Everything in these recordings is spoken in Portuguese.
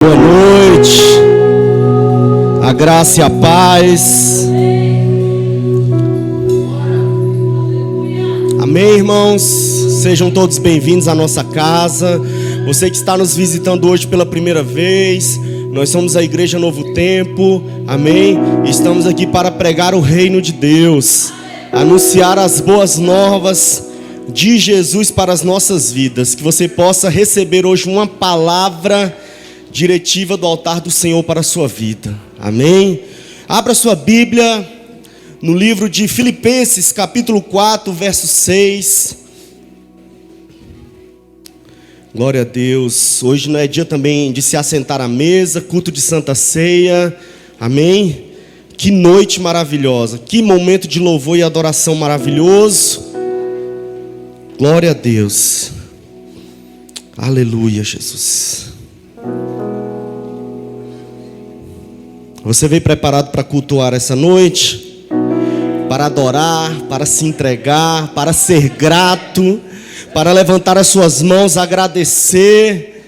Boa noite, a graça e a paz. Amém, irmãos? Sejam todos bem-vindos à nossa casa. Você que está nos visitando hoje pela primeira vez, nós somos a Igreja Novo Tempo, amém? E estamos aqui para pregar o reino de Deus, anunciar as boas novas de Jesus para as nossas vidas. Que você possa receber hoje uma palavra diretiva do altar do Senhor para a sua vida, amém? Abra sua Bíblia no livro de Filipenses, capítulo 4, verso 6. Glória a Deus. Hoje não é dia também de se assentar à mesa, culto de Santa Ceia, amém? Que noite maravilhosa, que momento de louvor e adoração maravilhoso. Glória a Deus. Aleluia, Jesus. Você veio preparado para cultuar essa noite? Para adorar, para se entregar, para ser grato, para levantar as suas mãos, agradecer,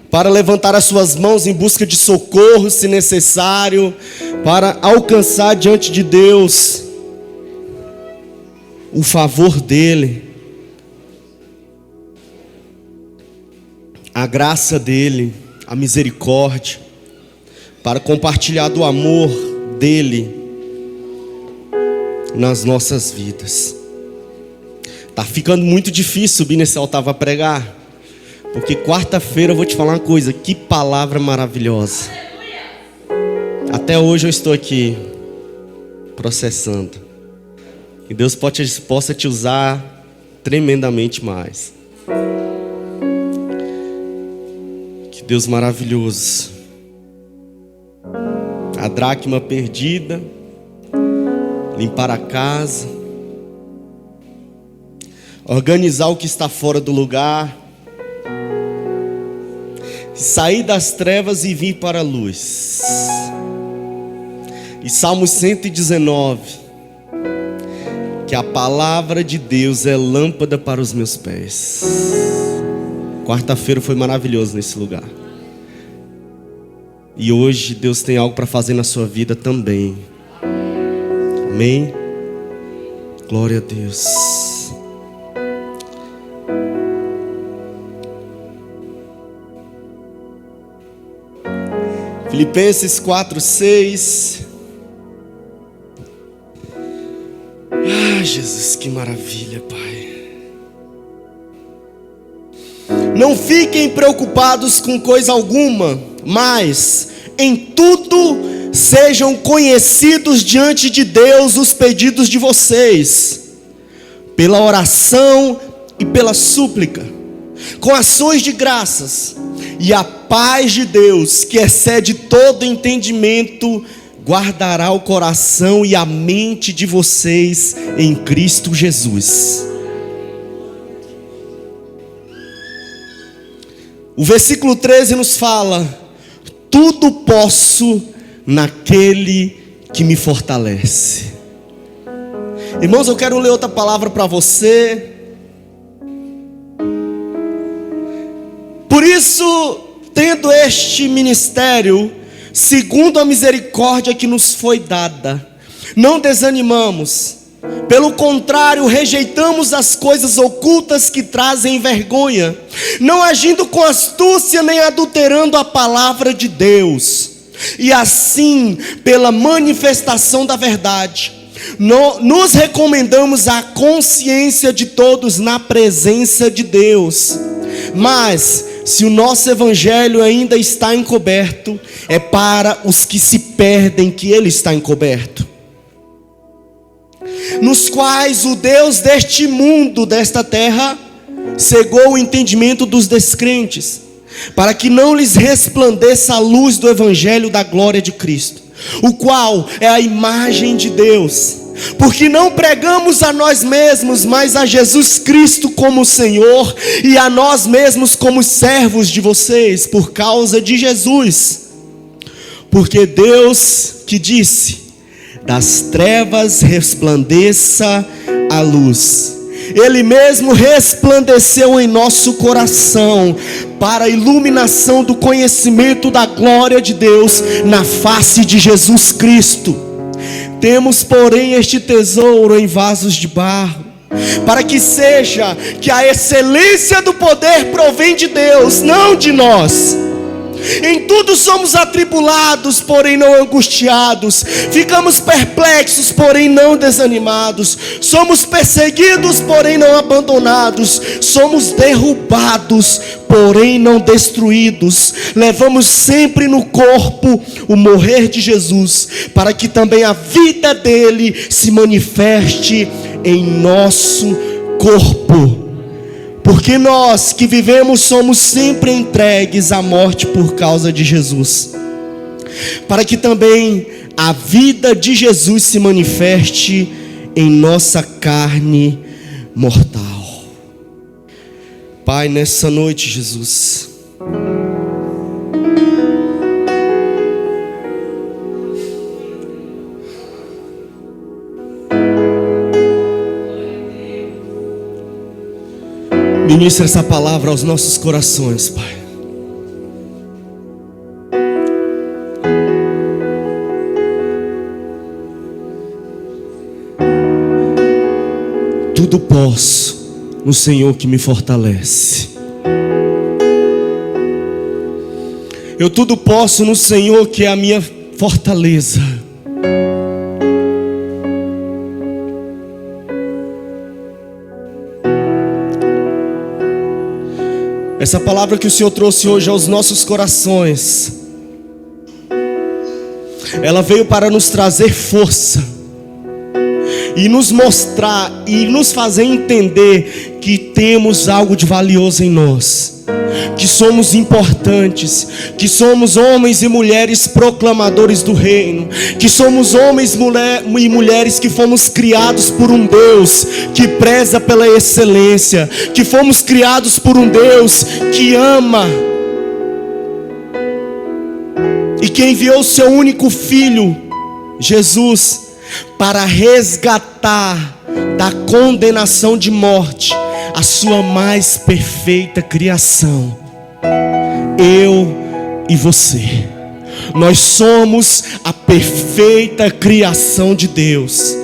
para levantar as suas mãos em busca de socorro, se necessário, para alcançar diante de Deus o favor dEle, a graça dEle, a misericórdia, para compartilhar do amor dEle nas nossas vidas. Tá ficando muito difícil subir nesse altar para pregar, porque quarta-feira eu vou te falar uma coisa, que palavra maravilhosa. Até hoje eu estou aqui processando, e Deus possa te usar tremendamente mais. Que Deus maravilhoso. A dracma perdida, limpar a casa, organizar o que está fora do lugar, sair das trevas e vir para a luz. E Salmo 119, que a palavra de Deus é lâmpada para os meus pés. Quarta-feira foi maravilhoso nesse lugar. E hoje Deus tem algo para fazer na sua vida também. Amém? Glória a Deus. Filipenses 4, 6. Ah, Jesus, que maravilha, Pai. Não fiquem preocupados com coisa alguma, mas em tudo sejam conhecidos diante de Deus os pedidos de vocês, pela oração e pela súplica, com ações de graças, e a paz de Deus, que excede todo entendimento, guardará o coração e a mente de vocês em Cristo Jesus. O versículo 13 nos fala: tudo posso naquele que me fortalece. Irmãos, eu quero ler outra palavra para você. Por isso, tendo este ministério, segundo a misericórdia que nos foi dada, não desanimamos. Pelo contrário, rejeitamos as coisas ocultas que trazem vergonha, não agindo com astúcia nem adulterando a palavra de Deus. E assim, pela manifestação da verdade, nos recomendamos à consciência de todos na presença de Deus. Mas se o nosso evangelho ainda está encoberto, é para os que se perdem que ele está encoberto, nos quais o Deus deste mundo, desta terra, cegou o entendimento dos descrentes, para que não lhes resplandeça a luz do evangelho da glória de Cristo, o qual é a imagem de Deus. Porque não pregamos a nós mesmos, mas a Jesus Cristo como Senhor, e a nós mesmos como servos de vocês, por causa de Jesus. Porque Deus que disse: das trevas resplandeça a luz, Ele mesmo resplandeceu em nosso coração, para a iluminação do conhecimento da glória de Deus na face de Jesus Cristo. Temos, porém, este tesouro em vasos de barro, para que seja que a excelência do poder provém de Deus, não de nós. Em tudo somos atribulados, porém não angustiados. Ficamos perplexos, porém não desanimados. Somos perseguidos, porém não abandonados. Somos derrubados, porém não destruídos. Levamos sempre no corpo o morrer de Jesus, para que também a vida dele se manifeste em nosso corpo. Porque nós que vivemos somos sempre entregues à morte por causa de Jesus, para que também a vida de Jesus se manifeste em nossa carne mortal. Pai, nessa noite, Jesus, ministra essa palavra aos nossos corações, Pai. Tudo posso no Senhor que me fortalece. Eu tudo posso no Senhor que é a minha fortaleza. Essa palavra que o Senhor trouxe hoje aos nossos corações, ela veio para nos trazer força e nos mostrar e nos fazer entender que temos algo de valioso em nós, que somos importantes, que somos homens e mulheres proclamadores do reino, que somos homens e mulheres que fomos criados por um Deus que preza pela excelência, que fomos criados por um Deus que ama e que enviou o seu único filho, Jesus, para resgatar da condenação de morte a sua mais perfeita criação. Eu e você, nós somos a perfeita criação de Deus.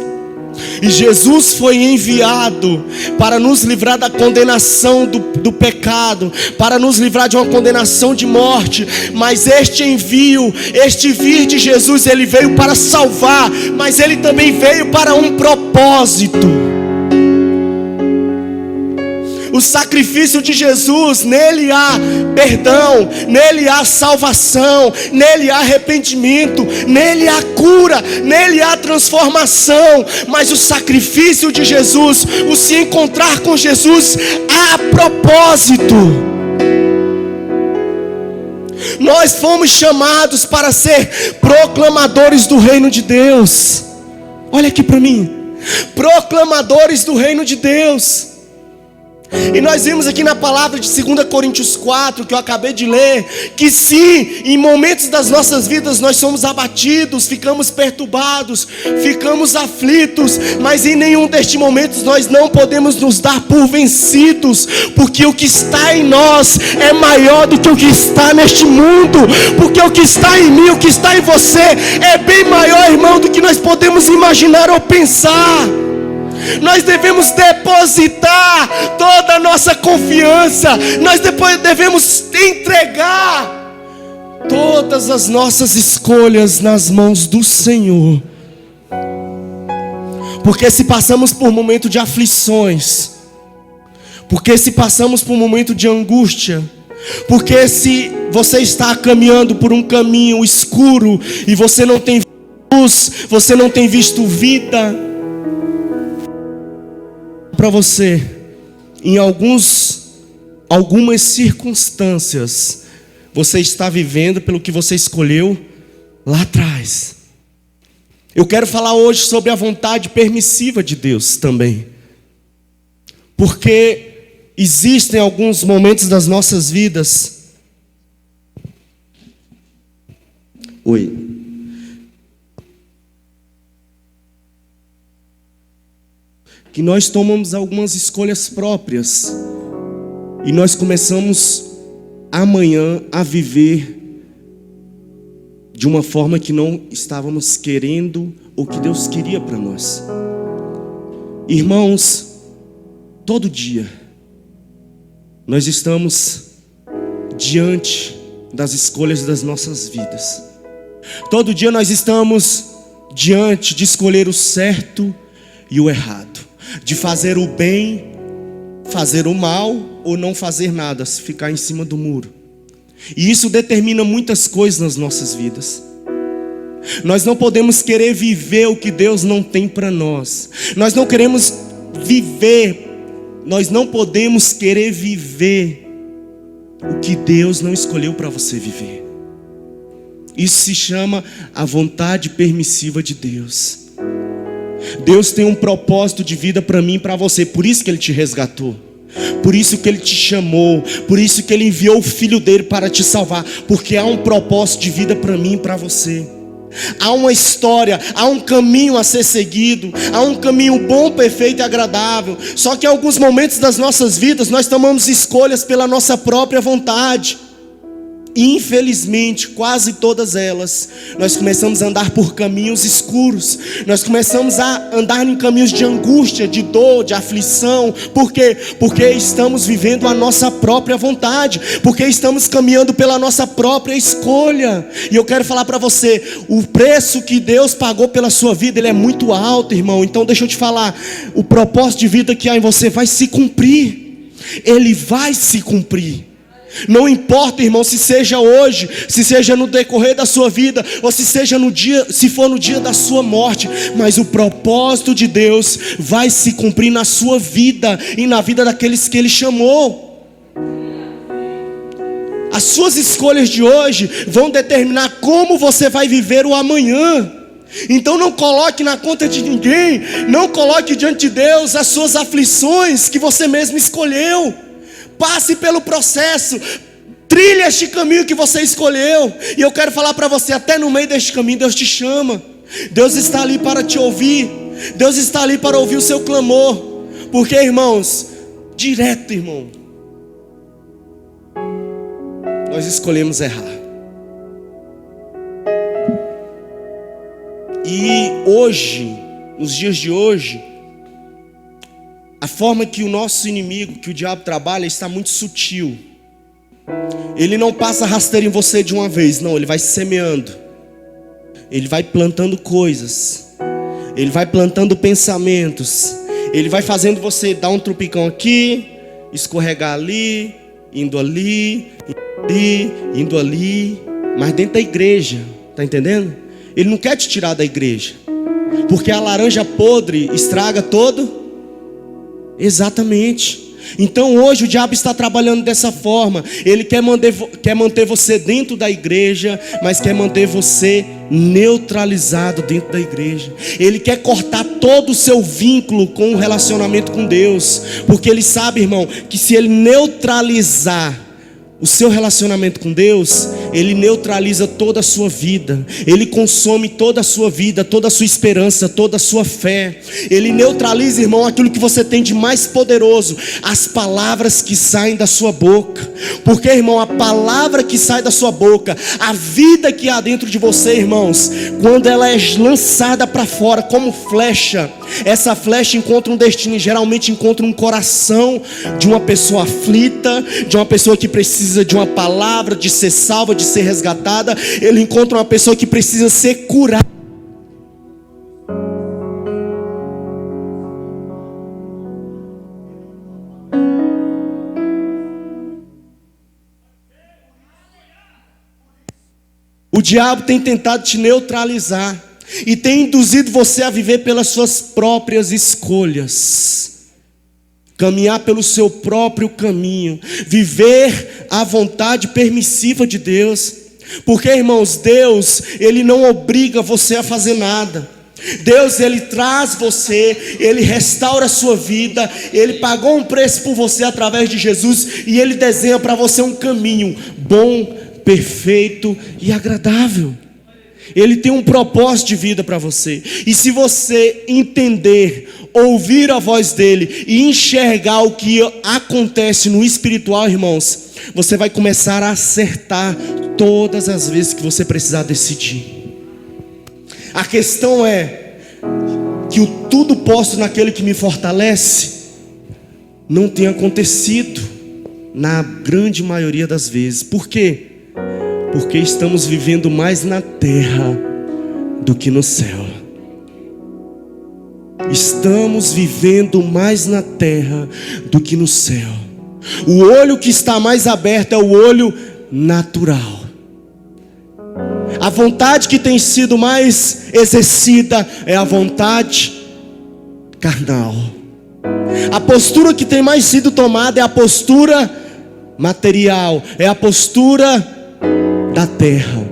E Jesus foi enviado para nos livrar da condenação do pecado, para nos livrar de uma condenação de morte. Mas este envio, este vir de Jesus, ele veio para salvar, mas ele também veio para um propósito. O sacrifício de Jesus, nele há perdão, nele há salvação, nele há arrependimento, nele há cura, nele há transformação. Mas o sacrifício de Jesus, o se encontrar com Jesus, há propósito. Nós fomos chamados para ser proclamadores do reino de Deus. Olha aqui para mim, proclamadores do reino de Deus. E nós vimos aqui na palavra de 2 Coríntios 4, que eu acabei de ler, que sim, em momentos das nossas vidas nós somos abatidos, ficamos perturbados, ficamos aflitos, mas em nenhum destes momentos nós não podemos nos dar por vencidos, porque o que está em nós é maior do que o que está neste mundo, porque o que está em mim, o que está em você é bem maior, irmão, do que nós podemos imaginar ou pensar. Nós devemos depositar toda a nossa confiança, nós depois devemos entregar todas as nossas escolhas nas mãos do Senhor. Porque se passamos por um momento de aflições, porque se passamos por um momento de angústia, porque se você está caminhando por um caminho escuro e você não tem luz, você não tem visto vida, para você, em algumas circunstâncias, você está vivendo pelo que você escolheu lá atrás. Eu quero falar hoje sobre a vontade permissiva de Deus também, porque existem alguns momentos das nossas vidas. que nós tomamos algumas escolhas próprias e nós começamos amanhã a viver de uma forma que não estávamos querendo ou que Deus queria para nós. Irmãos, todo dia nós estamos diante das escolhas das nossas vidas. Todo dia nós estamos diante de escolher o certo e o errado, de fazer o bem, fazer o mal ou não fazer nada, ficar em cima do muro. E isso determina muitas coisas nas nossas vidas. Nós não podemos querer viver o que Deus não tem para nós. Nós não queremos viver, nós não podemos querer viver o que Deus não escolheu para você viver. Isso se chama a vontade permissiva de Deus. Deus tem um propósito de vida para mim e para você. Por isso que Ele te resgatou, por isso que Ele te chamou, por isso que Ele enviou o Filho dele para te salvar. Porque há um propósito de vida para mim e para você. Há uma história, há um caminho a ser seguido, há um caminho bom, perfeito e agradável. Só que em alguns momentos das nossas vidas nós tomamos escolhas pela nossa própria vontade. E infelizmente, quase todas elas, nós começamos a andar por caminhos escuros. Nós começamos a andar em caminhos de angústia, de dor, de aflição. Por quê? Porque estamos vivendo a nossa própria vontade, porque estamos caminhando pela nossa própria escolha. E eu quero falar para você, o preço que Deus pagou pela sua vida, ele é muito alto, irmão. Então deixa eu te falar, o propósito de vida que há em você vai se cumprir. Ele vai se cumprir. Não importa, irmão, se seja hoje, se seja no decorrer da sua vida, ou se seja no dia, se for no dia da sua morte, mas o propósito de Deus vai se cumprir na sua vida e na vida daqueles que Ele chamou. As suas escolhas de hoje vão determinar como você vai viver o amanhã. Então não coloque na conta de ninguém, não coloque diante de Deus as suas aflições que você mesmo escolheu. Passe pelo processo, trilhe este caminho que você escolheu. E eu quero falar para você, até no meio deste caminho Deus te chama. Deus está ali para te ouvir. Deus está ali para ouvir o seu clamor. Porque, irmãos, direto, irmão, nós escolhemos errar. E hoje, nos dias de hoje, a forma que o nosso inimigo, que o diabo trabalha, está muito sutil. Ele não passa rasteiro em você de uma vez, não, ele vai semeando. Ele vai plantando coisas. Ele vai plantando pensamentos. Ele vai fazendo você dar um trupicão aqui, escorregar ali, indo ali, indo ali. Mas dentro da igreja, tá entendendo? Ele não quer te tirar da igreja, porque a laranja podre estraga todo. Exatamente. Então hoje o diabo está trabalhando dessa forma. Ele quer manter você dentro da igreja, mas quer manter você neutralizado dentro da igreja. Ele quer cortar todo o seu vínculo com o relacionamento com Deus, porque ele sabe, irmão, que se ele neutralizar o seu relacionamento com Deus, ele neutraliza toda a sua vida. Ele consome toda a sua vida, toda a sua esperança, toda a sua fé. Ele neutraliza, irmão, aquilo que você tem de mais poderoso, as palavras que saem da sua boca. Porque, irmão, a palavra que sai da sua boca, a vida que há dentro de você, irmãos, quando ela é lançada para fora como flecha, essa flecha encontra um destino, e geralmente encontra um coração de uma pessoa aflita, de uma pessoa que precisa de uma palavra, de ser salva, de ser resgatada. Ele encontra uma pessoa que precisa ser curada. O diabo tem tentado te neutralizar e tem induzido você a viver pelas suas próprias escolhas, caminhar pelo seu próprio caminho, viver a vontade permissiva de Deus. Porque, irmãos, Deus, Ele não obriga você a fazer nada. Deus, Ele traz você, Ele restaura a sua vida, Ele pagou um preço por você através de Jesus, e Ele desenha para você um caminho bom, perfeito e agradável. Ele tem um propósito de vida para você. E se você entender, ouvir a voz dele e enxergar o que acontece no espiritual, irmãos, você vai começar a acertar todas as vezes que você precisar decidir. A questão é que o tudo posso naquele que me fortalece não tem acontecido na grande maioria das vezes. Por quê? Porque estamos vivendo mais na terra do que no céu. Estamos vivendo mais na terra do que no céu. O olho que está mais aberto é o olho natural. A vontade que tem sido mais exercida é a vontade carnal. A postura que tem mais sido tomada é a postura material, é a postura da terra.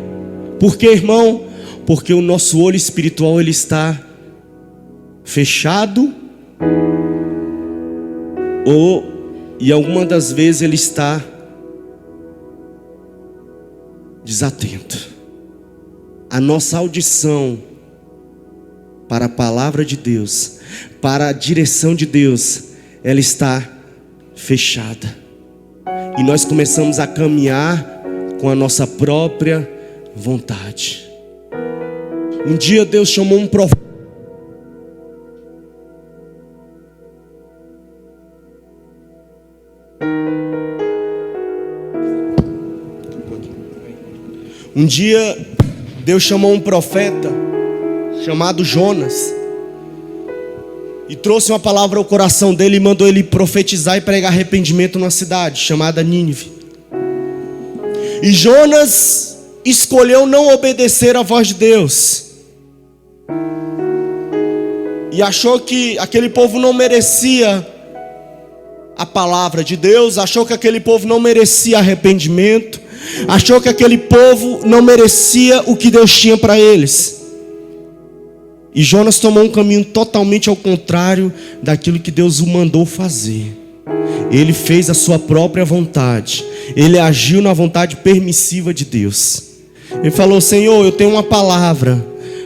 Por quê, irmão? Porque o nosso olho espiritual ele está fechado, e algumas das vezes ele está desatento. A nossa audição para a palavra de Deus, para a direção de Deus, ela está fechada. E nós começamos a caminhar com a nossa própria vontade. Um dia Deus chamou um profeta. Um dia Deus chamou um profeta chamado Jonas e trouxe uma palavra ao coração dele e mandou ele profetizar e pregar arrependimento numa cidade chamada Nínive. E Jonas escolheu não obedecer à voz de Deus e achou que aquele povo não merecia a palavra de Deus, achou que aquele povo não merecia arrependimento, achou que aquele povo não merecia o que Deus tinha para eles. E Jonas tomou um caminho totalmente ao contrário daquilo que Deus o mandou fazer. Ele fez a sua própria vontade. Ele agiu na vontade permissiva de Deus. Ele falou: Senhor, eu tenho uma palavra,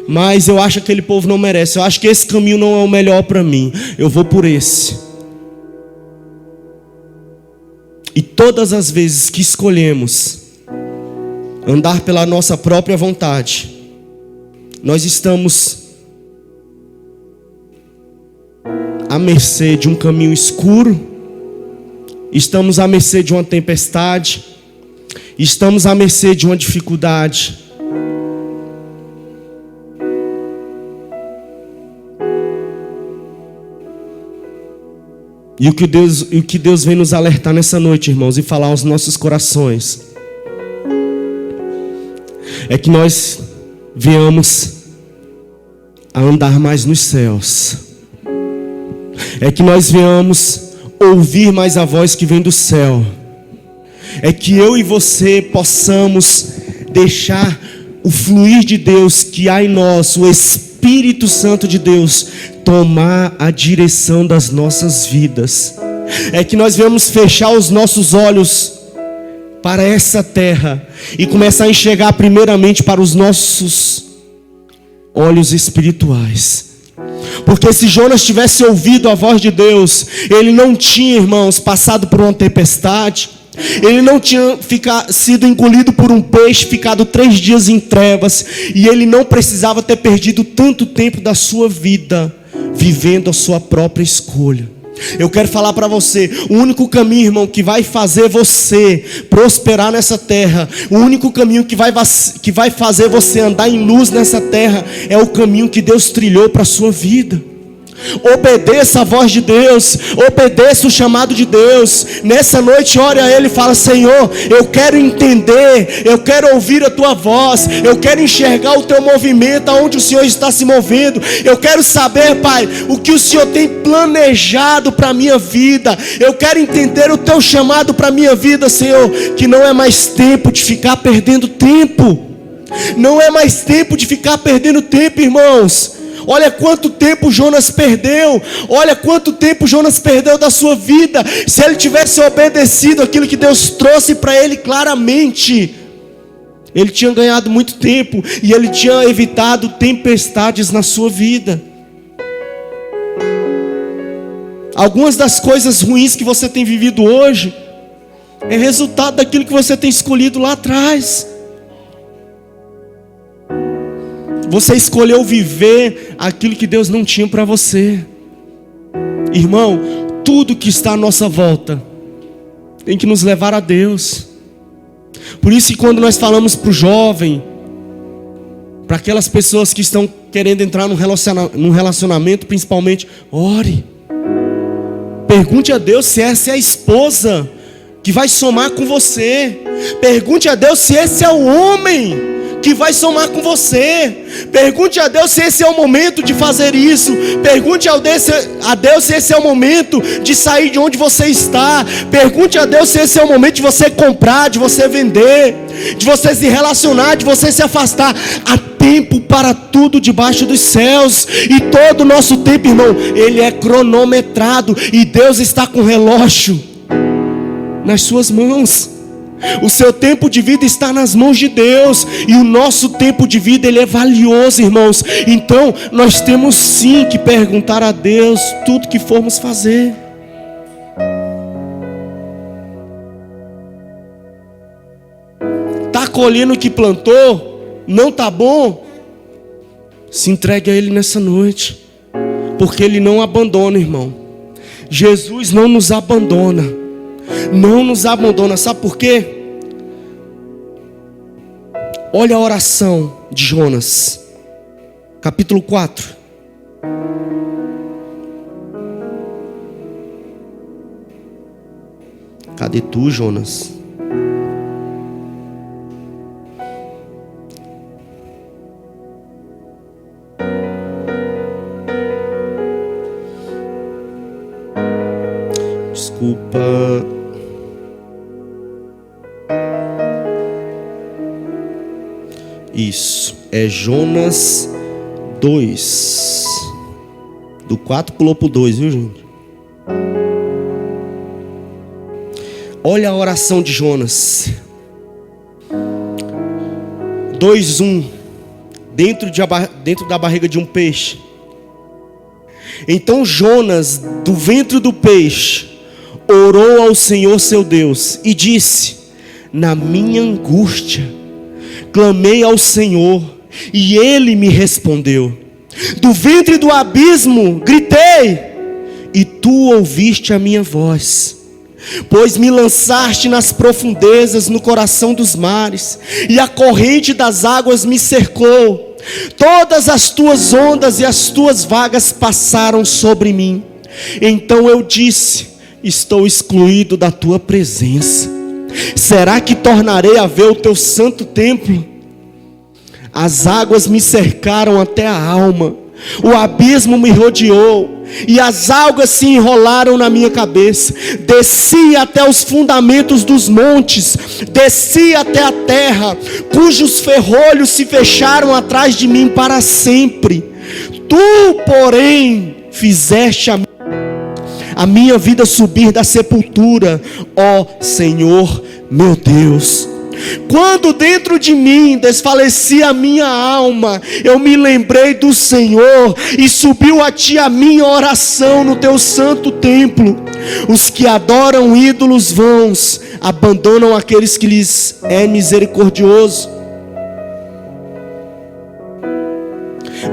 mas eu acho que aquele povo não merece. Eu acho que esse caminho não é o melhor para mim. Eu vou por esse. E todas as vezes que escolhemos andar pela nossa própria vontade, nós estamos à mercê de um caminho escuro, estamos à mercê de uma tempestade, estamos à mercê de uma dificuldade. E o que Deus vem nos alertar nessa noite, irmãos, e falar aos nossos corações, é que nós venhamos a andar mais nos céus. É que nós venhamos ouvir mais a voz que vem do céu. É que eu e você possamos deixar o fluir de Deus que há em nós, o Espírito Santo de Deus, tomar a direção das nossas vidas. É que nós venhamos fechar os nossos olhos para essa terra e começar a enxergar primeiramente para os nossos olhos espirituais. Porque se Jonas tivesse ouvido a voz de Deus, ele não tinha, irmãos, passado por uma tempestade, ele não tinha sido engolido por um peixe, ficado 3 dias em trevas, e ele não precisava ter perdido tanto tempo da sua vida vivendo a sua própria escolha. Eu quero falar para você, o único caminho, irmão, que vai fazer você prosperar nessa terra, o único caminho que vai fazer você andar em luz nessa terra, é o caminho que Deus trilhou para a sua vida. Obedeça a voz de Deus, obedeça o chamado de Deus. Nessa noite ore a Ele e fala: Senhor, eu quero entender, eu quero ouvir a Tua voz, eu quero enxergar o Teu movimento, aonde o Senhor está se movendo. Eu quero saber, Pai, o que o Senhor tem planejado para a minha vida. Eu quero entender o Teu chamado para a minha vida, Senhor. Que não é mais tempo de ficar perdendo tempo. Não é mais tempo de ficar perdendo tempo, irmãos. Olha quanto tempo Jonas perdeu. Olha quanto tempo Jonas perdeu da sua vida. Se ele tivesse obedecido aquilo que Deus trouxe para ele claramente, ele tinha ganhado muito tempo e ele tinha evitado tempestades na sua vida. Algumas das coisas ruins que você tem vivido hoje é resultado daquilo que você tem escolhido lá atrás. Você escolheu viver aquilo que Deus não tinha para você. Irmão, tudo que está à nossa volta tem que nos levar a Deus. Por isso que quando nós falamos para o jovem, para aquelas pessoas que estão querendo entrar num relacionamento, principalmente, ore. Pergunte a Deus se essa é a esposa que vai somar com você. Pergunte a Deus se esse é o homem que vai somar com você. Pergunte a Deus se esse é o momento de fazer isso. Pergunte a Deus se esse é o momento de sair de onde você está. Pergunte a Deus se esse é o momento de você comprar, de você vender, de você se relacionar, de você se afastar. Há tempo para tudo debaixo dos céus. E todo o nosso tempo, irmão, ele é cronometrado. E Deus está com o relógio nas suas mãos. O seu tempo de vida está nas mãos de Deus. E o nosso tempo de vida, ele é valioso, irmãos. Então nós temos sim que perguntar a Deus tudo que formos fazer. Está colhendo o que plantou? Não está bom? Se entregue a Ele nessa noite, porque Ele não abandona, irmão. Jesus não nos abandona. Não nos abandona. Sabe por quê? Olha a oração de Jonas, capítulo 4. Cadê tu, Jonas? Desculpa. Isso, é Jonas 2. Do 4 pulou pro 2, viu, gente? Olha a oração de Jonas 2:1. Dentro da barriga de um peixe. Então Jonas, do ventre do peixe, orou ao Senhor seu Deus e disse: na minha angústia clamei ao Senhor, e Ele me respondeu. Do ventre do abismo gritei, e Tu ouviste a minha voz. Pois me lançaste nas profundezas, no coração dos mares, e a corrente das águas me cercou. Todas as Tuas ondas e as Tuas vagas passaram sobre mim. Então eu disse: estou excluído da Tua presença. Será que tornarei a ver o Teu santo templo? As águas me cercaram até a alma, o abismo me rodeou, e as algas se enrolaram na minha cabeça. Desci até os fundamentos dos montes, desci até a terra, cujos ferrolhos se fecharam atrás de mim para sempre. Tu, porém, fizeste a minha vida subir da sepultura, ó Senhor meu Deus. Quando dentro de mim desfalecia a minha alma, eu me lembrei do Senhor, e subiu a Ti a minha oração no Teu santo templo. Os que adoram ídolos vãos abandonam aqueles que lhes é misericordioso.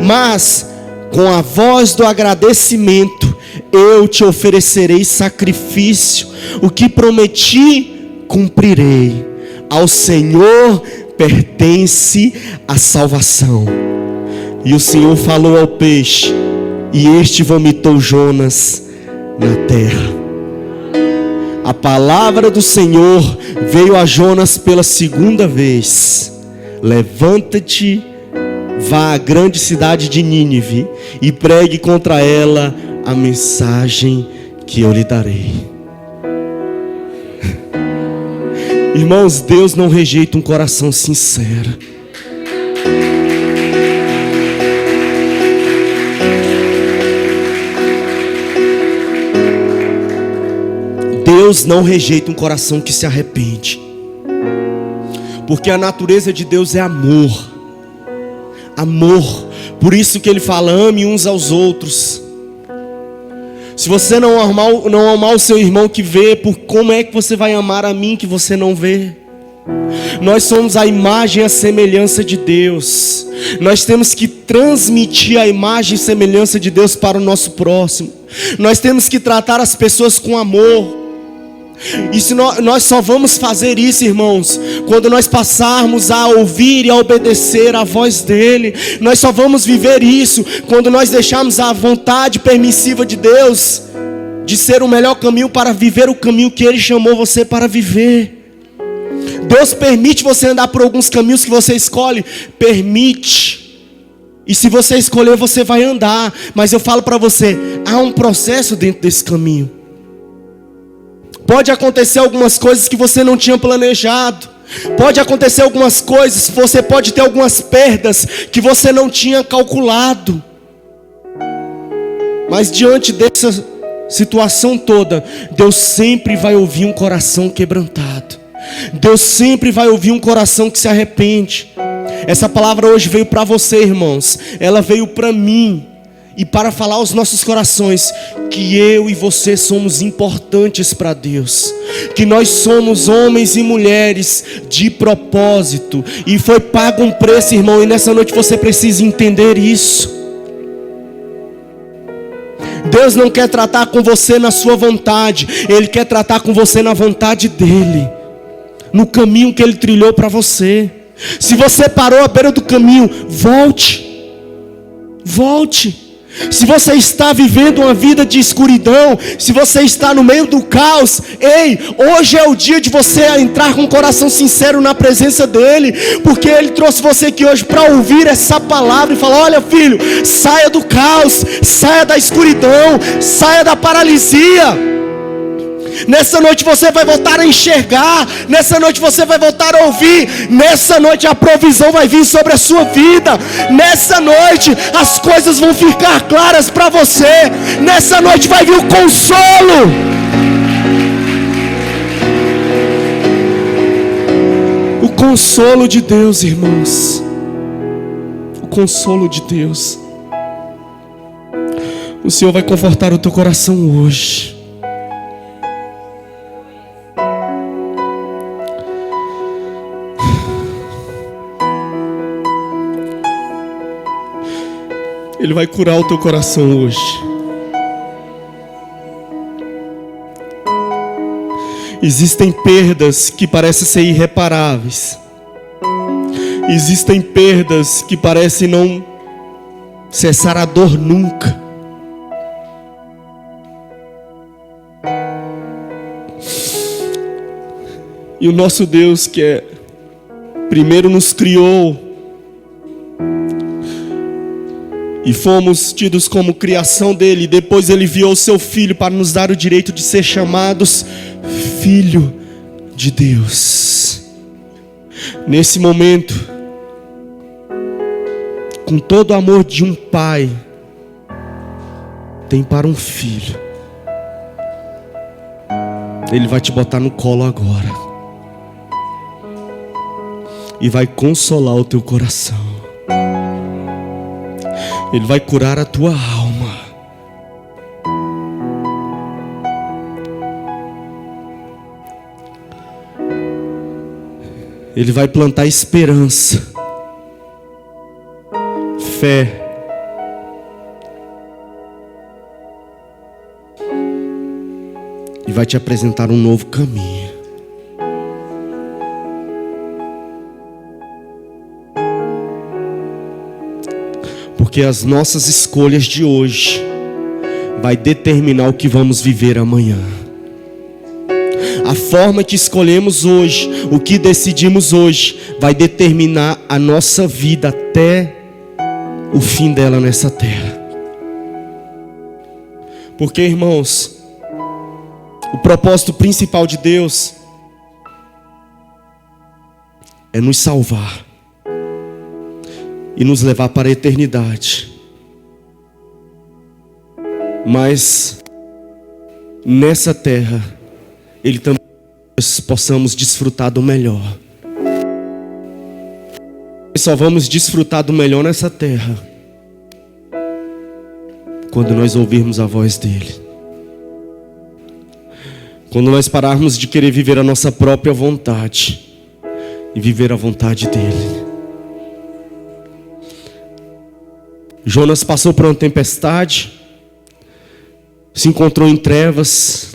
Mas com a voz do agradecimento eu Te oferecerei sacrifício. O que prometi, cumprirei. Ao Senhor pertence a salvação. E o Senhor falou ao peixe, e este vomitou Jonas na terra. A palavra do Senhor veio a Jonas pela segunda vez: levanta-te, vá à grande cidade de Nínive e pregue contra ela a mensagem que eu lhe darei. Irmãos, Deus não rejeita um coração sincero. Deus não rejeita um coração que se arrepende. Porque a natureza de Deus é amor. Amor. Por isso que Ele fala: ame uns aos outros. Se você não amar o seu irmão que vê, por como é que você vai amar a mim que você não vê? Nós somos a imagem e a semelhança de Deus. Nós temos que transmitir a imagem e semelhança de Deus para o nosso próximo. Nós temos que tratar as pessoas com amor. E se nós só vamos fazer isso, irmãos, quando nós passarmos a ouvir e a obedecer a voz dEle. Nós só vamos viver isso quando nós deixarmos a vontade permissiva de Deus de ser o melhor caminho para viver o caminho que Ele chamou você para viver. Deus permite você andar por alguns caminhos que você escolhe, permite. E se você escolher, você vai andar. Mas eu falo para você, há um processo dentro desse caminho. Pode acontecer algumas coisas que você não tinha planejado. Pode acontecer algumas coisas, você pode ter algumas perdas que você não tinha calculado. Mas diante dessa situação toda, Deus sempre vai ouvir um coração quebrantado. Deus sempre vai ouvir um coração que se arrepende. Essa palavra hoje veio para você, irmãos. Ela veio para mim e para falar aos nossos corações que eu e você somos importantes para Deus, que nós somos homens e mulheres de propósito, e foi pago um preço, irmão, e nessa noite você precisa entender isso. Deus não quer tratar com você na sua vontade, Ele quer tratar com você na vontade dEle, no caminho que Ele trilhou para você. Se você parou à beira do caminho, volte. Se você está vivendo uma vida de escuridão, se você está no meio do caos, ei, hoje é o dia de você entrar com um coração sincero na presença dEle, porque Ele trouxe você aqui hoje para ouvir essa palavra e falar: olha, filho, saia do caos, saia da escuridão, saia da paralisia. Nessa noite você vai voltar a enxergar. Nessa noite você vai voltar a ouvir. Nessa noite a provisão vai vir sobre a sua vida. Nessa noite as coisas vão ficar claras para você. Nessa noite vai vir o consolo. O consolo de Deus, irmãos. O consolo de Deus. O Senhor vai confortar o teu coração hoje. Ele vai curar o teu coração hoje. Existem perdas que parecem ser irreparáveis. Existem perdas que parecem não cessar a dor nunca. E o nosso Deus, que primeiro nos criou, e fomos tidos como criação dele, depois ele enviou o seu Filho para nos dar o direito de ser chamados Filho de Deus. Nesse momento, com todo o amor de um pai tem para um filho, Ele vai te botar no colo agora e vai consolar o teu coração. Ele vai curar a tua alma. Ele vai plantar esperança, fé, e vai te apresentar um novo caminho. Porque as nossas escolhas de hoje vai determinar o que vamos viver amanhã. A forma que escolhemos hoje, o que decidimos hoje, vai determinar a nossa vida até o fim dela nessa terra. Porque, irmãos, o propósito principal de Deus é nos salvar e nos levar para a eternidade. Mas nessa terra Ele também possamos desfrutar do melhor. Só vamos desfrutar do melhor nessa terra quando nós ouvirmos a voz dEle. Quando nós pararmos de querer viver a nossa própria vontade e viver a vontade dele. Jonas passou por uma tempestade, se encontrou em trevas,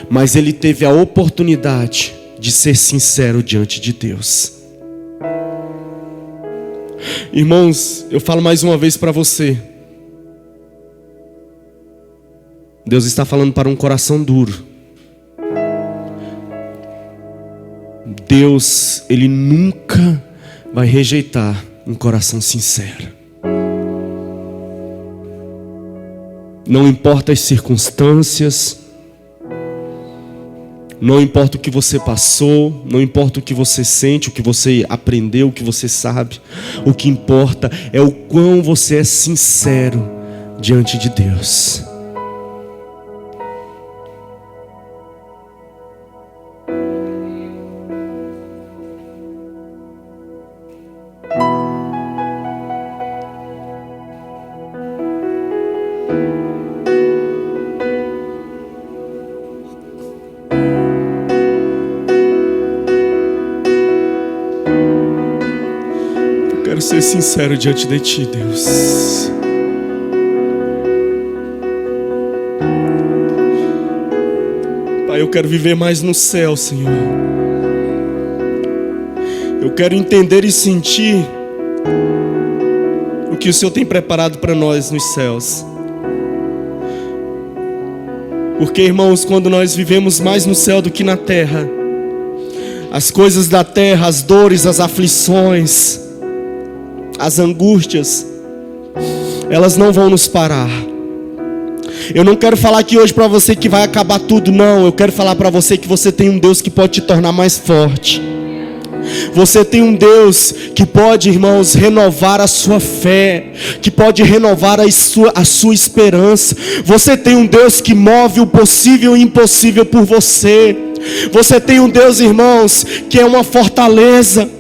mas ele teve a oportunidade de ser sincero diante de Deus. Irmãos, eu falo mais uma vez para você. Deus está falando para um coração duro. Deus, Ele nunca vai rejeitar um coração sincero. Não importa as circunstâncias, não importa o que você passou, não importa o que você sente, o que você aprendeu, o que você sabe. O que importa é o quão você é sincero diante de Deus. Quero ser sincero diante de Ti, Deus. Pai, eu quero viver mais no céu, Senhor. Eu quero entender e sentir o que o Senhor tem preparado para nós nos céus. Porque, irmãos, quando nós vivemos mais no céu do que na terra, as coisas da terra, as dores, as aflições, as angústias, elas não vão nos parar. Eu não quero falar aqui hoje para você que vai acabar tudo, não. Eu quero falar para você que você tem um Deus que pode te tornar mais forte. Você tem um Deus que pode, irmãos, renovar a sua fé, que pode renovar a sua esperança. Você tem um Deus que move o possível e o impossível por você. Você tem um Deus, irmãos, que é uma fortaleza.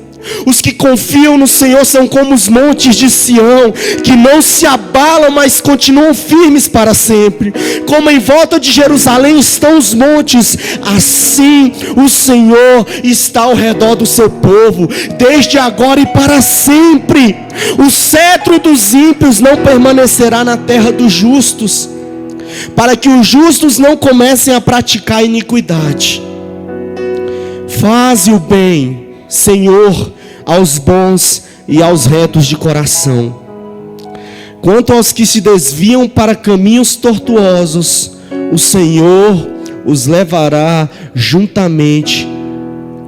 Os que confiam no Senhor são como os montes de Sião, que não se abalam, mas continuam firmes para sempre. Como em volta de Jerusalém estão os montes, assim o Senhor está ao redor do seu povo, desde agora e para sempre. O cetro dos ímpios não permanecerá na terra dos justos, para que os justos não comecem a praticar iniquidade. Faze o bem, Senhor, aos bons e aos retos de coração. Quanto aos que se desviam para caminhos tortuosos, o Senhor os levará juntamente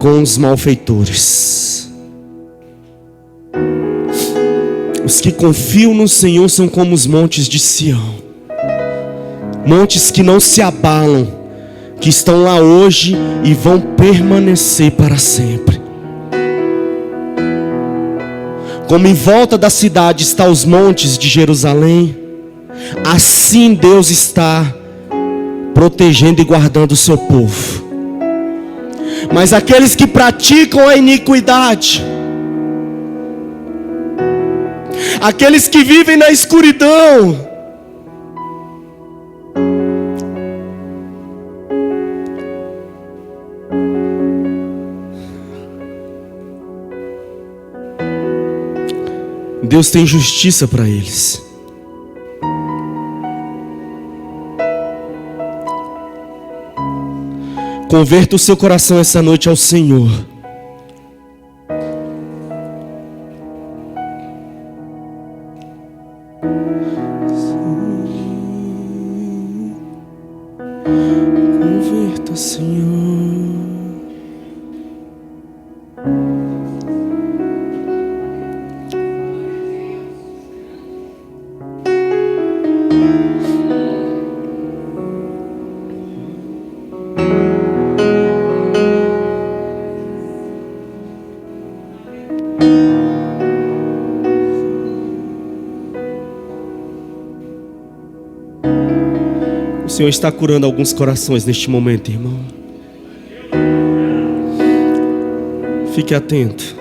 com os malfeitores. Os que confiam no Senhor são como os montes de Sião, montes que não se abalam, que estão lá hoje e vão permanecer para sempre. Como em volta da cidade estão os montes de Jerusalém, assim Deus está protegendo e guardando o seu povo. Mas aqueles que praticam a iniquidade, aqueles que vivem na escuridão, Deus tem justiça para eles. Converta o seu coração essa noite ao Senhor. Converta, Senhor. O Senhor está curando alguns corações neste momento, irmão. Fique atento.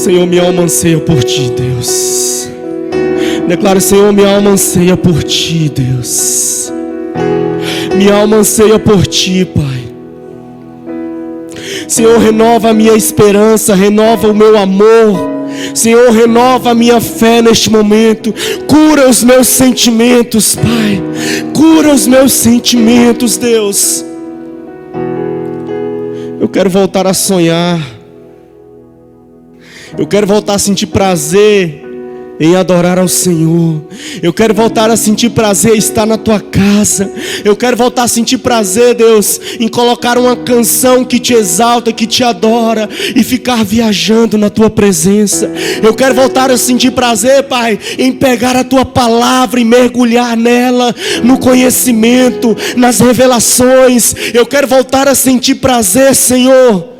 Senhor, minha alma anseia por Ti, Deus. Declara, Senhor, minha alma anseia por Ti, Deus. Minha alma anseia por Ti, Pai. Senhor, renova a minha esperança, renova o meu amor. Senhor, renova a minha fé neste momento. Cura os meus sentimentos, Pai. Cura os meus sentimentos, Deus. Eu quero voltar a sonhar. Eu quero voltar a sentir prazer em adorar ao Senhor. Eu quero voltar a sentir prazer em estar na Tua casa. Eu quero voltar a sentir prazer, Deus, em colocar uma canção que Te exalta, que Te adora, e ficar viajando na Tua presença. Eu quero voltar a sentir prazer, Pai, em pegar a Tua palavra e mergulhar nela, no conhecimento, nas revelações. Eu quero voltar a sentir prazer, Senhor,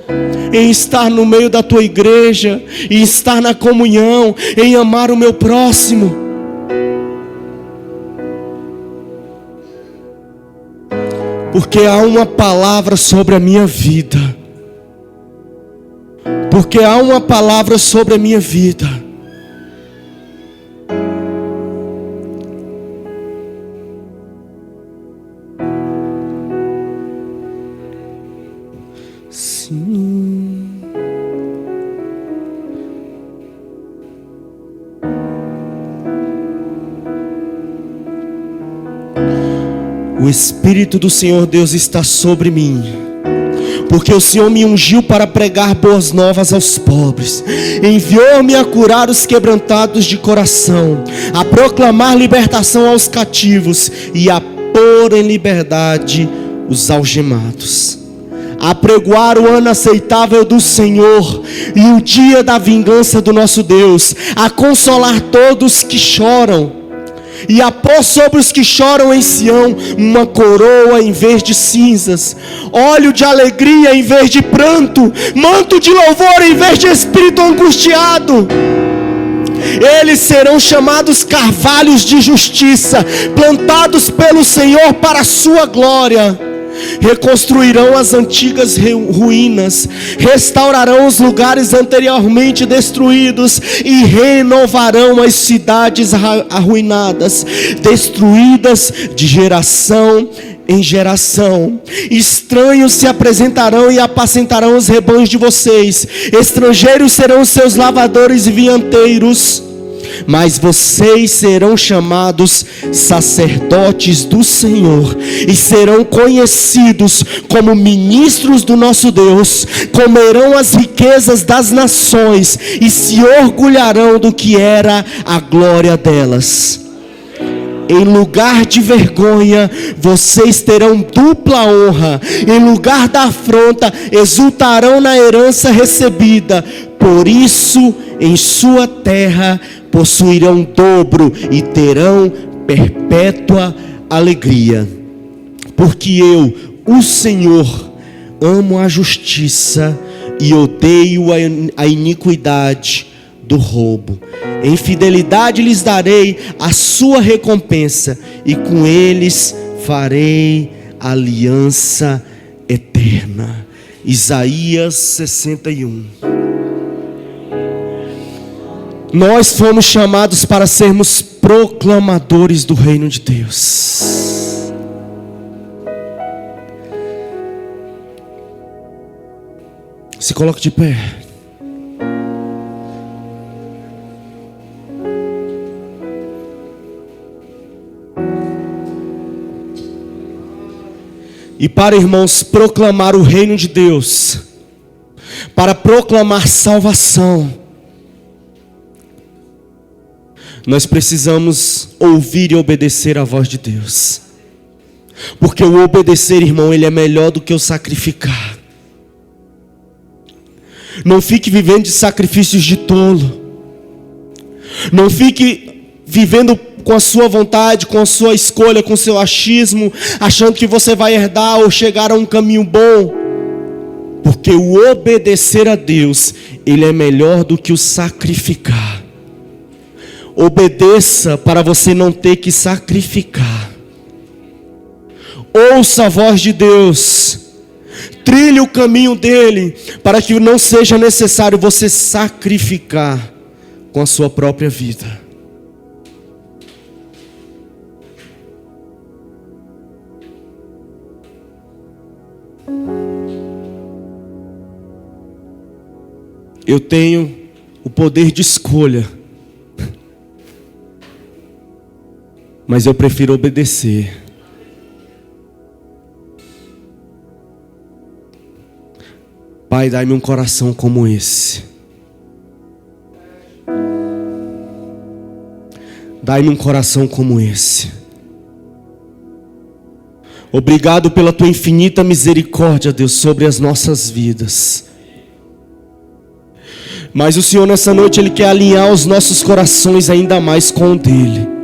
em estar no meio da Tua igreja, em estar na comunhão, em amar o meu próximo. Porque há uma palavra sobre a minha vida. Porque há uma palavra sobre a minha vida. O Espírito do Senhor Deus está sobre mim, porque o Senhor me ungiu para pregar boas novas aos pobres, enviou-me a curar os quebrantados de coração, a proclamar libertação aos cativos e a pôr em liberdade os algemados, a pregoar o ano aceitável do Senhor e o dia da vingança do nosso Deus, a consolar todos que choram e a pôr sobre os que choram em Sião uma coroa em vez de cinzas, óleo de alegria em vez de pranto, manto de louvor em vez de espírito angustiado. Eles serão chamados carvalhos de justiça, plantados pelo Senhor para a sua glória. Reconstruirão as antigas ruínas, restaurarão os lugares anteriormente destruídos e renovarão as cidades arruinadas, destruídas de geração em geração. Estranhos se apresentarão e apacentarão os rebanhos de vocês, estrangeiros serão os seus lavadores e vinhateiros. Mas vocês serão chamados sacerdotes do Senhor e serão conhecidos como ministros do nosso Deus. Comerão as riquezas das nações e se orgulharão do que era a glória delas. Em lugar de vergonha, vocês terão dupla honra. Em lugar da afronta, exultarão na herança recebida. Por isso, em sua terra possuirão dobro e terão perpétua alegria. Porque eu, o Senhor, amo a justiça e odeio a iniquidade do roubo. Em fidelidade lhes darei a sua recompensa, e com eles farei aliança eterna. Isaías 61. Nós fomos chamados para sermos proclamadores do reino de Deus. Se coloque de pé. E para, irmãos, proclamar o reino de Deus, para proclamar salvação, nós precisamos ouvir e obedecer a voz de Deus. Porque o obedecer, irmão, ele é melhor do que o sacrificar. Não fique vivendo de sacrifícios de tolo. Não fique vivendo com a sua vontade, com a sua escolha, com o seu achismo, achando que você vai herdar ou chegar a um caminho bom. Porque o obedecer a Deus, ele é melhor do que o sacrificar. Obedeça para você não ter que sacrificar. Ouça a voz de Deus. Trilhe o caminho dele, para que não seja necessário você sacrificar com a sua própria vida. Eu tenho o poder de escolha, mas eu prefiro obedecer. Pai, dai-me um coração como esse. Dai-me um coração como esse. Obrigado pela tua infinita misericórdia, Deus, sobre as nossas vidas. Mas o Senhor nessa noite, Ele quer alinhar os nossos corações ainda mais com o dele.